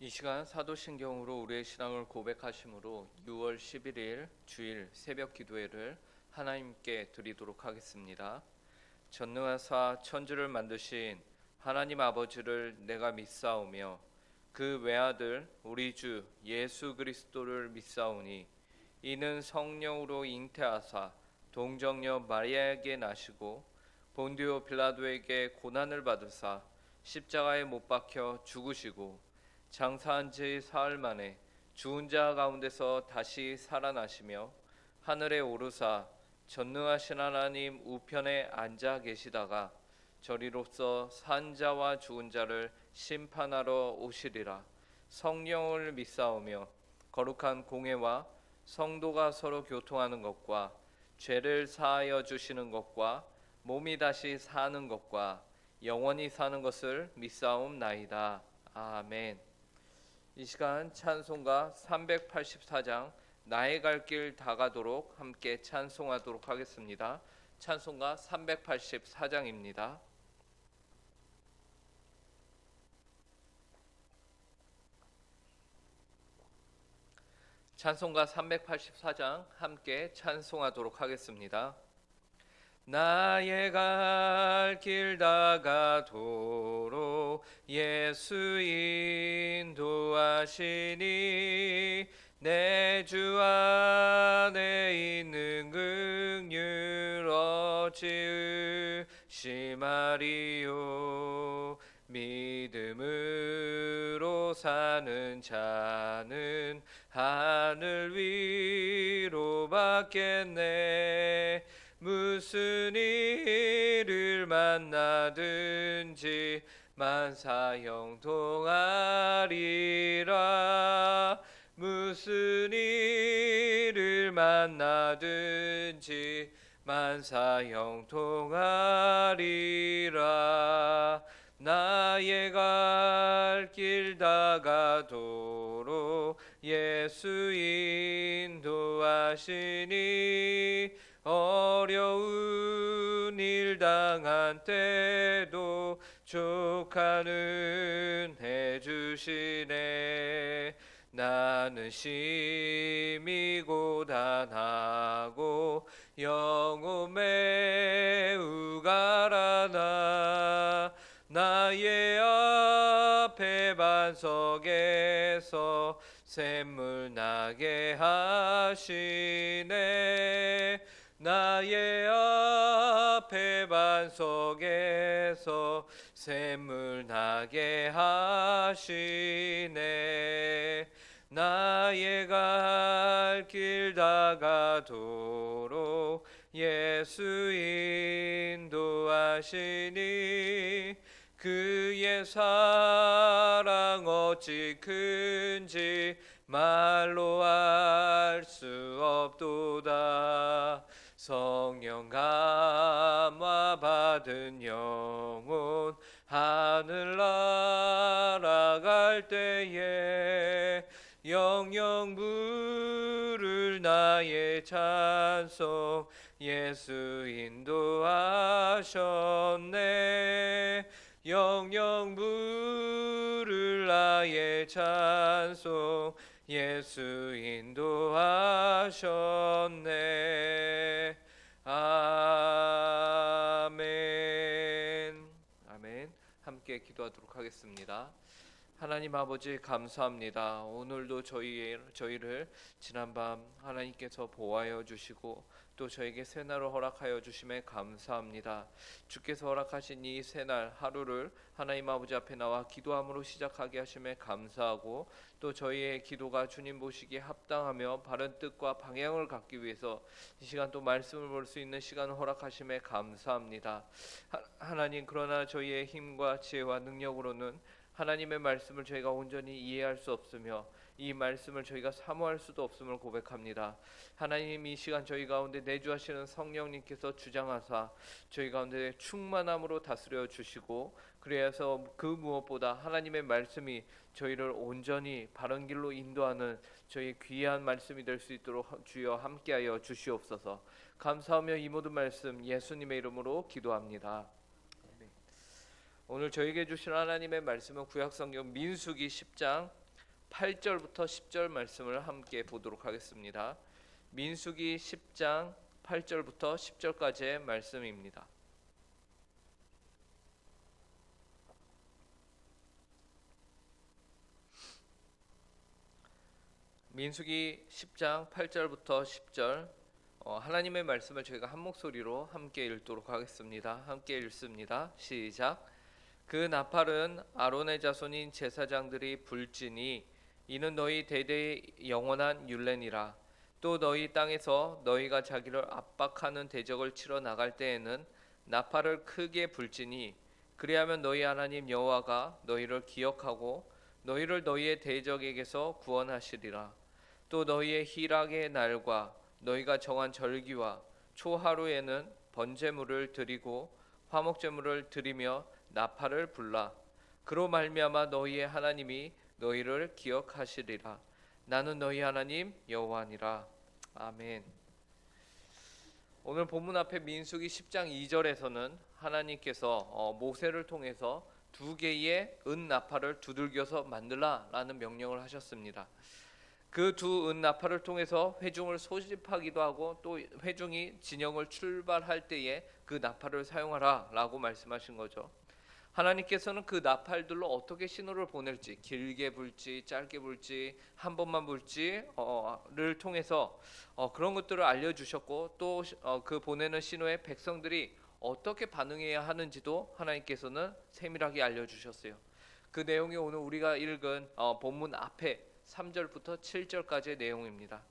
이 시간 사도신경으로 우리의 신앙을 고백하심으로 6월 11일 주일 새벽 기도회를 하나님께 드리도록 하겠습니다. 전능하사 천주를 만드신 하나님 아버지를 내가 믿사오며 그 외아들 우리 주 예수 그리스도를 믿사오니 이는 성령으로 잉태하사 동정녀 마리아에게 나시고 본디오 빌라도에게 고난을 받으사 십자가에 못 박혀 죽으시고 장사한 지 사흘 만에 죽은 자 가운데서 다시 살아나시며 하늘에 오르사 전능하신 하나님 우편에 앉아 계시다가 저리로서 산 자와 죽은 자를 심판하러 오시리라. 성령을 믿사오며 거룩한 공회와 성도가 서로 교통하는 것과 죄를 사하여 주시는 것과 몸이 다시 사는 것과 영원히 사는 것을 믿사옵나이다. 아멘. 이 시간 찬송가 384장 나의 갈 길 다가도록 함께 찬송하도록 하겠습니다. 찬송가 384장입니다. 찬송가 384장 함께 찬송하도록 하겠습니다. 나의 갈 길 다가도록 예수 인도하시니 내 주 안에 있는 긍휼 어찌 의심하리요. 믿음으로 사는 자는 하늘 위로 받겠네. 무슨 일을 만나든지 만사형통하리라. 무슨 일을 만나든지 만사형통하리라. 나의 갈 길 다가도록 예수 인도하시니 어려운 일 당한 때도 족한 은혜 주시네. 나는 심히 고단하고 영혼 매우 가라나 나의 앞에 반석에서 샘물 나게 하시네. 나의 앞에 반석에서 샘물 나게 하시네. 나의 갈 길 다가도록 예수 인도하시니 그의 사랑 어찌 큰지 말로 알 수 없도다. 성령 감화 받은 영혼 하늘 날아갈 때에 영영 부를 나의 찬송 예수 인도하셨네. 영영 부를 나의 찬송 예수 인도하셨네. 아멘. 아멘. 함께 기도하도록 하겠습니다. 하나님 아버지 감사합니다. 오늘도 저희를 지난밤 하나님께서 보호하여 주시고 또 저에게 새날을 허락하여 주심에 감사합니다. 주께서 허락하신 이 새날 하루를 하나님 아버지 앞에 나와 기도함으로 시작하게 하심에 감사하고 또 저희의 기도가 주님 보시기에 합당하며 바른 뜻과 방향을 갖기 위해서 이 시간 또 말씀을 볼 수 있는 시간을 허락하심에 감사합니다. 하나님 그러나 저희의 힘과 지혜와 능력으로는 하나님의 말씀을 저희가 온전히 이해할 수 없으며 이 말씀을 저희가 사모할 수도 없음을 고백합니다. 하나님 이 시간 저희 가운데 내주하시는 성령님께서 주장하사 저희 가운데 충만함으로 다스려 주시고 그래서 그 무엇보다 하나님의 말씀이 저희를 온전히 바른 길로 인도하는 저희 귀한 말씀이 될 수 있도록 주여 함께하여 주시옵소서. 감사하며 이 모든 말씀 예수님의 이름으로 기도합니다. 오늘 저에게 주신 하나님의 말씀은 구약성경 민수기 10장 8절부터 10절 말씀을 함께 보도록 하겠습니다. 민수기 10장 8절부터 10절까지의 말씀입니다. 민수기 10장 8절부터 10절 하나님의 말씀을 저희가 한 목소리로 함께 읽도록 하겠습니다. 함께 읽습니다. 시작. 그 나팔은 아론의 자손인 제사장들이 불지니 이는 너희 대대의 영원한 율례니라. 또 너희 땅에서 너희가 자기를 압박하는 대적을 치러 나갈 때에는 나팔을 크게 불지니 그리하면 너희 하나님 여호와가 너희를 기억하고 너희를 너희의 대적에게서 구원하시리라. 또 너희의 희락의 날과 너희가 정한 절기와 초하루에는 번제물을 드리고 화목제물을 드리며 나팔을 불라. 그로 말미암아 너희의 하나님이 너희를 기억하시리라. 나는 너희 하나님 여호와니라. 아멘. 오늘 본문 앞에 민수기 10장 2절에서는 하나님께서 모세를 통해서 두 개의 은 나팔을 두들겨서 만들라라는 명령을 하셨습니다. 그 두 은 나팔을 통해서 회중을 소집하기도 하고 또 회중이 진영을 출발할 때에 그 나팔을 사용하라라고 말씀하신 거죠. 하나님께서는 그 나팔들로 어떻게 신호를 보낼지, 길게 불지 짧게 불지 한 번만 불지를 통해서 그런 것들을 알려주셨고 또 그 보내는 신호에 백성들이 어떻게 반응해야 하는지도 하나님께서는 세밀하게 알려주셨어요. 그 내용이 오늘 우리가 읽은 본문 앞에 3절부터 7절까지의 내용입니다.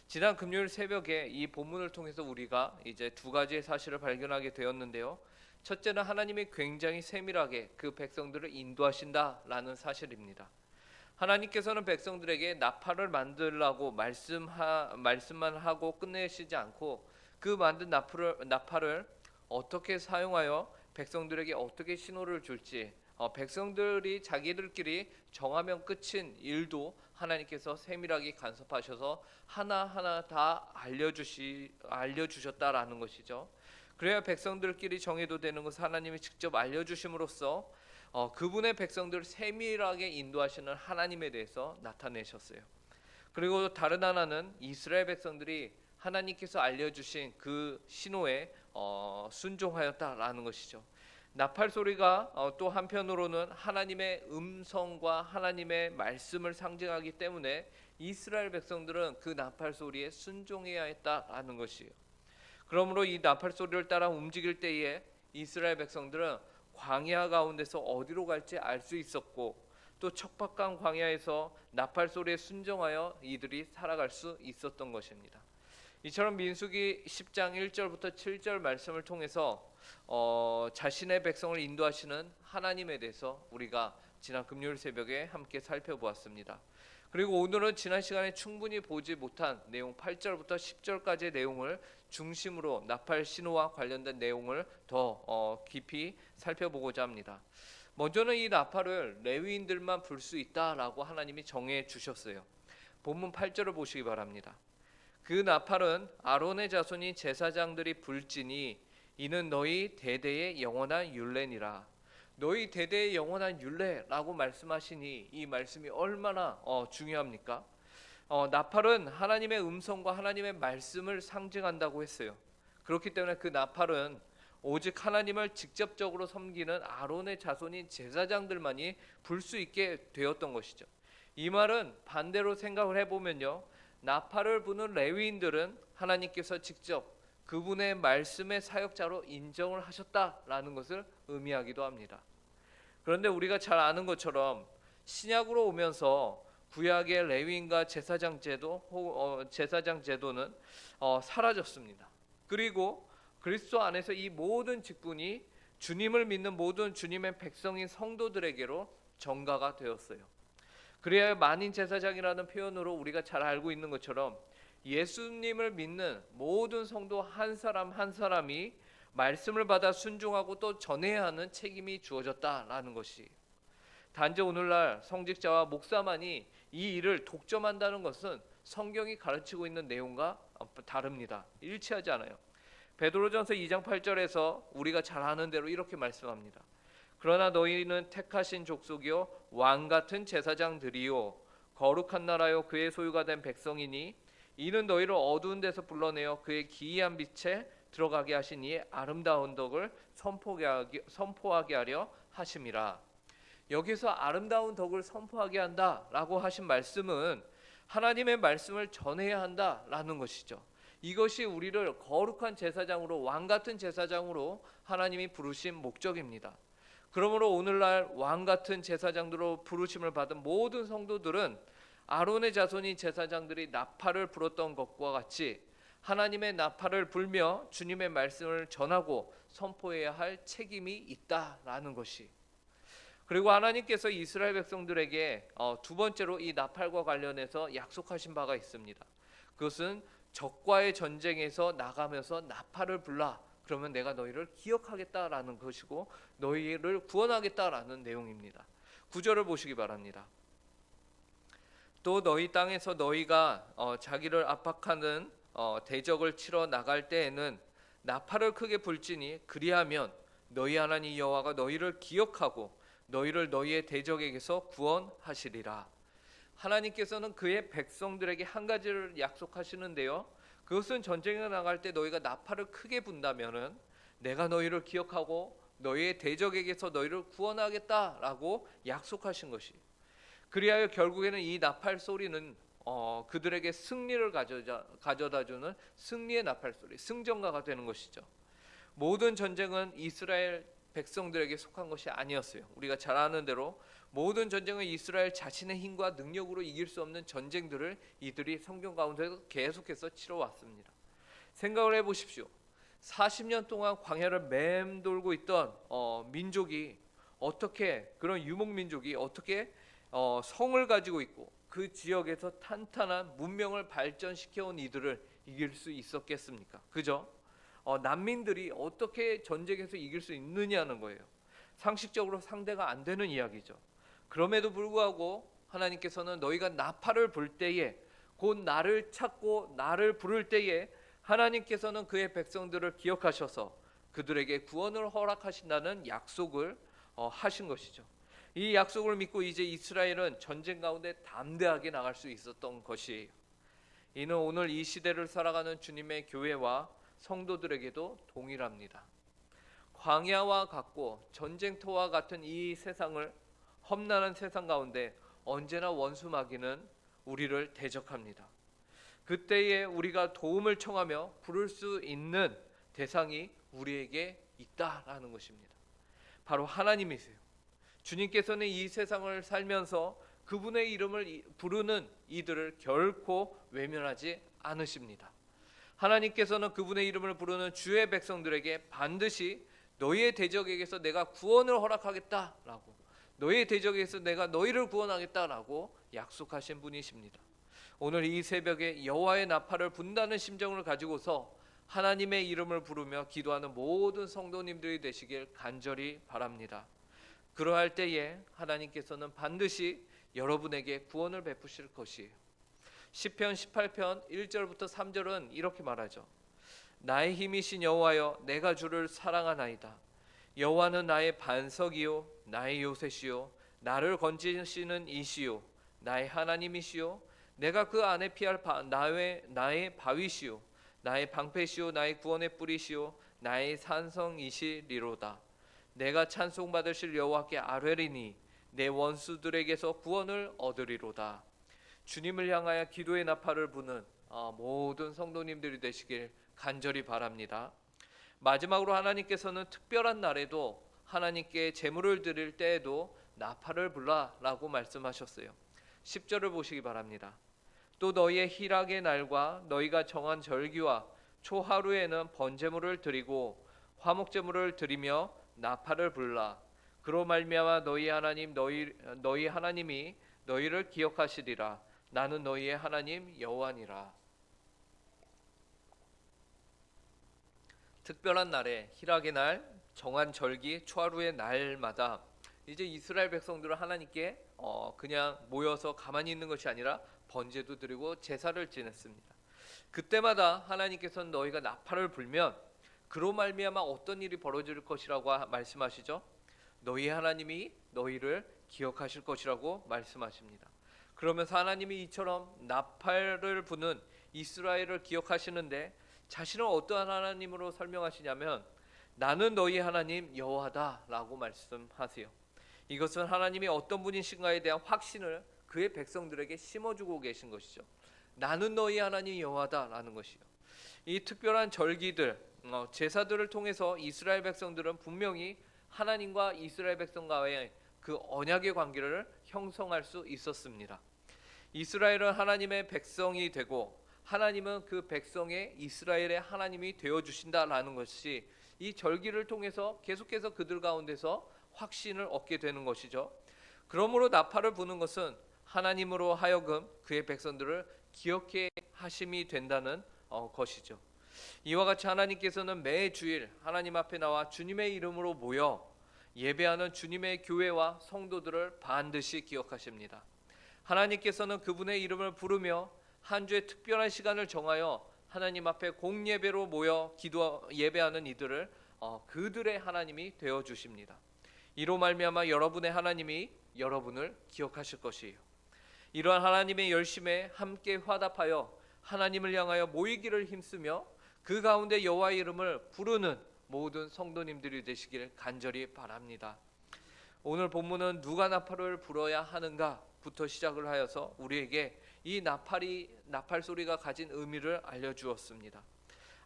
지난 금요일 새벽에 이 본문을 통해서 우리가 이제 두 가지의 사실을 발견하게 되었는데요. 첫째는 하나님이 굉장히 세밀하게 그 백성들을 인도하신다라는 사실입니다. 하나님께서는 백성들에게 나팔을 만들라고 말씀만 하고 끝내시지 않고 그 만든 나팔을 어떻게 사용하여 백성들에게 어떻게 신호를 줄지 백성들이 자기들끼리 정하면 끝인 일도 하나님께서 세밀하게 간섭하셔서 하나하나 다 알려주셨다라는 것이죠. 그래야 백성들끼리 정해도 되는 것을 하나님이 직접 알려주심으로써 그분의 백성들을 세밀하게 인도하시는 하나님에 대해서 나타내셨어요. 그리고 다른 하나는 이스라엘 백성들이 하나님께서 알려주신 그 신호에 순종하였다라는 것이죠. 나팔 소리가 또 한편으로는 하나님의 음성과 하나님의 말씀을 상징하기 때문에 이스라엘 백성들은 그 나팔 소리에 순종해야 했다라는 것이에요. 그러므로 이 나팔 소리를 따라 움직일 때에 이스라엘 백성들은 광야 가운데서 어디로 갈지 알 수 있었고 또 척박한 광야에서 나팔 소리에 순종하여 이들이 살아갈 수 있었던 것입니다. 이처럼 민수기 10장 1절부터 7절 말씀을 통해서 자신의 백성을 인도하시는 하나님에 대해서 우리가 지난 금요일 새벽에 함께 살펴보았습니다. 그리고 오늘은 지난 시간에 충분히 보지 못한 내용 8절부터 10절까지의 내용을 중심으로 나팔 신호와 관련된 내용을 더 깊이 살펴보고자 합니다. 먼저는 이 나팔을 레위인들만 불 수 있다라고 하나님이 정해 주셨어요. 본문 8절을 보시기 바랍니다. 그 나팔은 아론의 자손인 제사장들이 불지니 이는 너희 대대의 영원한 율례니라. 너희 대대의 영원한 율례라고 말씀하시니 이 말씀이 얼마나 중요합니까? 나팔은 하나님의 음성과 하나님의 말씀을 상징한다고 했어요. 그렇기 때문에 그 나팔은 오직 하나님을 직접적으로 섬기는 아론의 자손인 제사장들만이 불 수 있게 되었던 것이죠. 이 말은 반대로 생각을 해보면요, 나팔을 부는 레위인들은 하나님께서 직접 그분의 말씀의 사역자로 인정을 하셨다라는 것을 의미하기도 합니다. 그런데 우리가 잘 아는 것처럼 신약으로 오면서 구약의 레위인과 제사장 제도는 사라졌습니다. 그리고 그리스도 안에서 이 모든 직분이 주님을 믿는 모든 주님의 백성인 성도들에게로 전가가 되었어요. 그래야 만인 제사장이라는 표현으로 우리가 잘 알고 있는 것처럼 예수님을 믿는 모든 성도 한 사람 한 사람이 말씀을 받아 순종하고 또 전해야 하는 책임이 주어졌다라는 것이, 단지 오늘날 성직자와 목사만이 이 일을 독점한다는 것은 성경이 가르치고 있는 내용과 다릅니다. 일치하지 않아요. 베드로전서 2장 8절에서 우리가 잘 아는 대로 이렇게 말씀합니다. 그러나 너희는 택하신 족속이요 왕 같은 제사장들이요 거룩한 나라요 그의 소유가 된 백성이니 이는 너희를 어두운 데서 불러내어 그의 기이한 빛에 들어가게 하신 이의 아름다운 덕을 선포하게 하려 하심이라. 여기서 아름다운 덕을 선포하게 한다라고 하신 말씀은 하나님의 말씀을 전해야 한다라는 것이죠. 이것이 우리를 거룩한 제사장으로, 왕 같은 제사장으로 하나님이 부르신 목적입니다. 그러므로 오늘날 왕 같은 제사장으로 부르심을 받은 모든 성도들은 아론의 자손인 제사장들이 나팔을 불었던 것과 같이 하나님의 나팔을 불며 주님의 말씀을 전하고 선포해야 할 책임이 있다라는 것이. 그리고 하나님께서 이스라엘 백성들에게 두 번째로 이 나팔과 관련해서 약속하신 바가 있습니다. 그것은 적과의 전쟁에서 나가면서 나팔을 불라. 그러면 내가 너희를 기억하겠다라는 것이고 너희를 구원하겠다라는 내용입니다. 9절을 보시기 바랍니다. 또 너희 땅에서 너희가 자기를 압박하는 대적을 치러 나갈 때에는 나팔을 크게 불지니 그리하면 너희 하나님 여호와가 너희를 기억하고 너희를 너희의 대적에게서 구원하시리라. 하나님께서는 그의 백성들에게 한 가지를 약속하시는데요. 그것은 전쟁에 나갈 때 너희가 나팔을 크게 분다면은 내가 너희를 기억하고 너희의 대적에게서 너희를 구원하겠다라고 약속하신 것이. 그리하여 결국에는 이 나팔 소리는 그들에게 승리를 가져다주는 승리의 나팔 소리, 승전가가 되는 것이죠. 모든 전쟁은 이스라엘 백성들에게 속한 것이 아니었어요. 우리가 잘 아는 대로 모든 전쟁은 이스라엘 자신의 힘과 능력으로 이길 수 없는 전쟁들을 이들이 성경 가운데서 계속해서 치러왔습니다. 생각을 해보십시오. 40년 동안 광야를 맴돌고 있던 민족이 어떻게, 그런 유목민족이 어떻게 성을 가지고 있고 그 지역에서 탄탄한 문명을 발전시켜온 이들을 이길 수 있었겠습니까? 그죠? 난민들이 어떻게 전쟁에서 이길 수 있느냐는 거예요. 상식적으로 상대가 안 되는 이야기죠. 그럼에도 불구하고 하나님께서는 너희가 나팔을 불 때에, 곧 나를 찾고 나를 부를 때에 하나님께서는 그의 백성들을 기억하셔서 그들에게 구원을 허락하신다는 약속을 하신 것이죠. 이 약속을 믿고 이제 이스라엘은 전쟁 가운데 담대하게 나갈 수 있었던 것이에요. 이는 오늘 이 시대를 살아가는 주님의 교회와 성도들에게도 동일합니다. 광야와 같고 전쟁터와 같은 이 세상을, 험난한 세상 가운데 언제나 원수 마귀는 우리를 대적합니다. 그때에 우리가 도움을 청하며 부를 수 있는 대상이 우리에게 있다라는 것입니다. 바로 하나님이세요. 주님께서는 이 세상을 살면서 그분의 이름을 부르는 이들을 결코 외면하지 않으십니다. 하나님께서는 그분의 이름을 부르는 주의 백성들에게 반드시 너희의 대적에게서 내가 구원을 허락하겠다라고, 너희의 대적에게서 내가 너희를 구원하겠다라고 약속하신 분이십니다. 오늘 이 새벽에 여호와의 나팔을 분다는 심정을 가지고서 하나님의 이름을 부르며 기도하는 모든 성도님들이 되시길 간절히 바랍니다. 그러할 때에 하나님께서는 반드시 여러분에게 구원을 베푸실 것이에요. 시편 18편 1절부터 3절은 이렇게 말하죠. 나의 힘이신 여호와여, 내가 주를 사랑하나이다. 여호와는 나의 반석이요 나의 요새시요 나를 건지시는 이시요 나의 하나님이시요 내가 그 안에 피할 나의 바위시요 나의 방패시요 나의 구원의 뿌리시요 나의 산성이시리로다. 내가 찬송받으실 여호와께 아뢰리니 내 원수들에게서 구원을 얻으리로다. 주님을 향하여 기도의 나팔을 부는 모든 성도님들이 되시길 간절히 바랍니다. 마지막으로 하나님께서는 특별한 날에도 하나님께 제물을 드릴 때에도 나팔을 불라라고 말씀하셨어요. 10절을 보시기 바랍니다. 또 너희의 희락의 날과 너희가 정한 절기와 초하루에는 번제물을 드리고 화목제물을 드리며 나팔을 불라. 그로 말미암아 너희 하나님 너희 하나님이 너희를 기억하시리라. 나는 너희의 하나님 여호와니라. 특별한 날에, 희락의 날, 정한 절기, 초하루의 날마다 이제 이스라엘 백성들은 하나님께 그냥 모여서 가만히 있는 것이 아니라 번제도 드리고 제사를 지냈습니다. 그때마다 하나님께서는 너희가 나팔을 불면 그로 말미암아 어떤 일이 벌어질 것이라고 말씀하시죠. 너희 하나님이 너희를 기억하실 것이라고 말씀하십니다. 그러면서 하나님이 이처럼 나팔을 부는 이스라엘을 기억하시는데 자신을 어떠한 하나님으로 설명하시냐면 나는 너희 하나님 여호와다라고 말씀하세요. 이것은 하나님이 어떤 분이신가에 대한 확신을 그의 백성들에게 심어주고 계신 것이죠. 나는 너희 하나님 여호와다라는 것이요. 이 특별한 절기들, 제사들을 통해서 이스라엘 백성들은 분명히 하나님과 이스라엘 백성과의 그 언약의 관계를 형성할 수 있었습니다. 이스라엘은 하나님의 백성이 되고 하나님은 그 백성의 이스라엘의 하나님이 되어 주신다라는 것이 이 절기를 통해서 계속해서 그들 가운데서 확신을 얻게 되는 것이죠. 그러므로 나팔을 부는 것은 하나님으로 하여금 그의 백성들을 기억해 하심이 된다는 것이죠. 이와 같이 하나님께서는 매 주일 하나님 앞에 나와 주님의 이름으로 모여 예배하는 주님의 교회와 성도들을 반드시 기억하십니다. 하나님께서는 그분의 이름을 부르며 한 주의 특별한 시간을 정하여 하나님 앞에 공예배로 모여 예배하는 이들을 그들의 하나님이 되어 주십니다. 이로 말미암아 여러분의 하나님이 여러분을 기억하실 것이에요. 이러한 하나님의 열심에 함께 화답하여 하나님을 향하여 모이기를 힘쓰며 그 가운데 여호와의 이름을 부르는 모든 성도님들이 되시길 간절히 바랍니다. 오늘 본문은 누가 나팔을 불어야 하는가부터 시작을 하여서 우리에게 이 나팔 소리가 가진 의미를 알려주었습니다.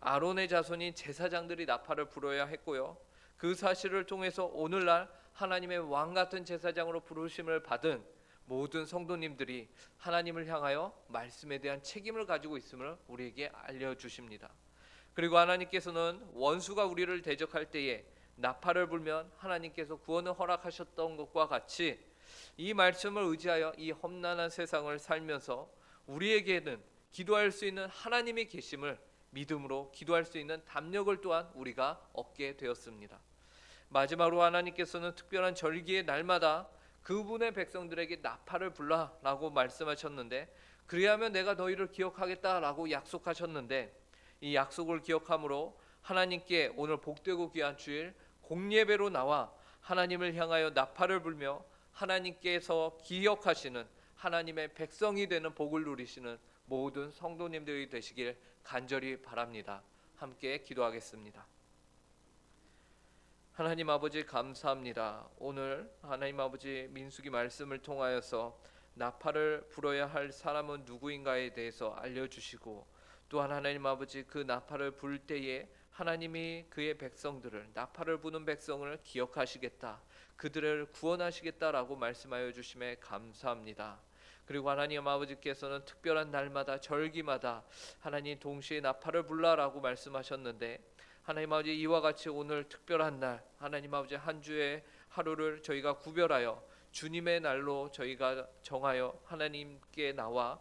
아론의 자손인 제사장들이 나팔을 불어야 했고요. 그 사실을 통해서 오늘날 하나님의 왕 같은 제사장으로 부르심을 받은 모든 성도님들이 하나님을 향하여 말씀에 대한 책임을 가지고 있음을 우리에게 알려주십니다. 그리고 하나님께서는 원수가 우리를 대적할 때에 나팔을 불면 하나님께서 구원을 허락하셨던 것과 같이 이 말씀을 의지하여 이 험난한 세상을 살면서 우리에게는 기도할 수 있는 하나님의 계심을 믿음으로 기도할 수 있는 담력을 또한 우리가 얻게 되었습니다. 마지막으로 하나님께서는 특별한 절기의 날마다 그분의 백성들에게 나팔을 불라라고 말씀하셨는데 그리하면 내가 너희를 기억하겠다라고 약속하셨는데 이 약속을 기억함으로 하나님께 오늘 복되고 귀한 주일 공예배로 나와 하나님을 향하여 나팔을 불며 하나님께서 기억하시는 하나님의 백성이 되는 복을 누리시는 모든 성도님들이 되시길 간절히 바랍니다. 함께 기도하겠습니다. 하나님 아버지 감사합니다. 오늘 하나님 아버지 민수기 말씀을 통하여서 나팔을 불어야 할 사람은 누구인가에 대해서 알려주시고 또한 하나님 아버지 그 나팔을 불 때에 하나님이 그의 백성들을 나팔을 부는 백성을 기억하시겠다. 그들을 구원하시겠다라고 말씀하여 주심에 감사합니다. 그리고 하나님 아버지께서는 특별한 날마다 절기마다 하나님 동시에 나팔을 불라라고 말씀하셨는데 하나님 아버지 이와 같이 오늘 특별한 날 하나님 아버지 한 주의 하루를 저희가 구별하여 주님의 날로 저희가 정하여 하나님께 나와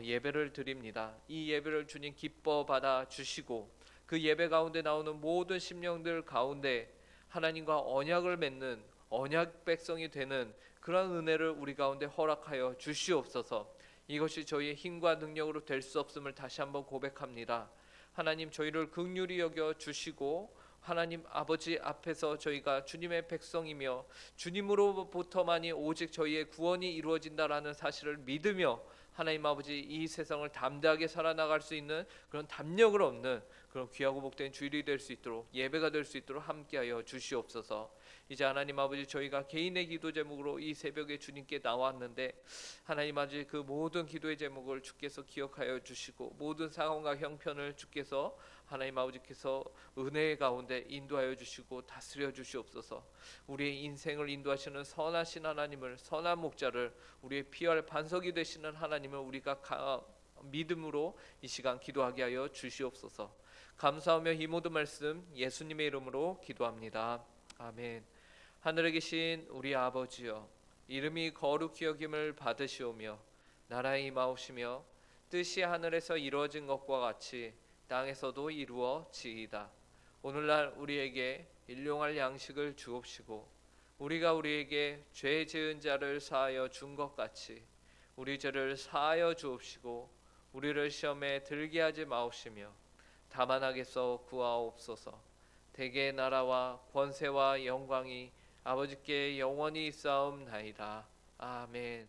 예배를 드립니다. 이 예배를 주님 기뻐 받아 주시고 그 예배 가운데 나오는 모든 심령들 가운데 하나님과 언약을 맺는 언약 백성이 되는 그런 은혜를 우리 가운데 허락하여 주시옵소서. 이것이 저희의 힘과 능력으로 될 수 없음을 다시 한번 고백합니다. 하나님 저희를 긍휼히 여겨 주시고 하나님 아버지 앞에서 저희가 주님의 백성이며 주님으로부터만이 오직 저희의 구원이 이루어진다라는 사실을 믿으며 하나님 아버지 이 세상을 담대하게 살아나갈 수 있는 그런 담력을 얻는 그런 귀하고 복된 주일이 될 수 있도록 예배가 될 수 있도록 함께하여 주시옵소서. 이제 하나님 아버지 저희가 개인의 기도 제목으로 이 새벽에 주님께 나왔는데 하나님 아버지 그 모든 기도의 제목을 주께서 기억하여 주시고 모든 상황과 형편을 주께서 하나님 아버지께서 은혜의 가운데 인도하여 주시고 다스려 주시옵소서. 우리의 인생을 인도하시는 선하신 하나님을 선한 목자를 우리의 피할 반석이 되시는 하나님을 우리가 믿음으로 이 시간 기도하게 하여 주시옵소서. 감사하며 이 모든 말씀 예수님의 이름으로 기도합니다. 아멘. 하늘에 계신 우리 아버지여 이름이 거룩히 여김을 받으시오며 나라의 임하오시며 뜻이 하늘에서 이루어진 것과 같이 땅에서도 이루어지이다. 오늘날 우리에게 일용할 양식을 주옵시고 우리가 우리에게 죄 지은 자를 사하여 준 것 같이 우리 죄를 사하여 주옵시고 우리를 시험에 들게 하지 마옵시며 다만 악에서 구하옵소서. 대개의 나라와 권세와 영광이 아버지께 영원히 있사옵나이다. 아멘.